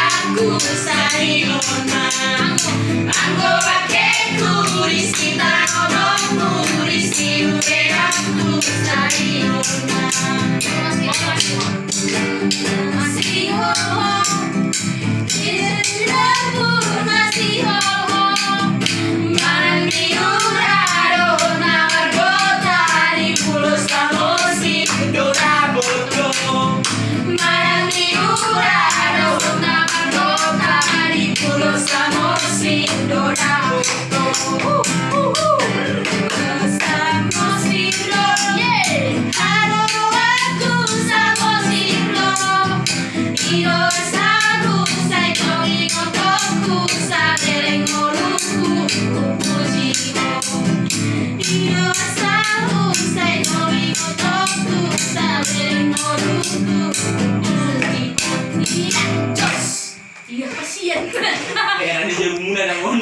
aku sayona anggo pake kuris kita ngomong kuris udah aku sayona masih ho tidak pun masih ho mandi urado nawar gota di pulau Samosir dora bodo mandi urado nawar gota di pulau Samosir dora bodo Samosir do halo aku Samosir do ino sabu sai kongi ngotoku sadeleng moluku upujigo ino sabu sai kongi ngotoku sadeleng moluku upujigo iya jos iya pasien kayak ada jamu muda namun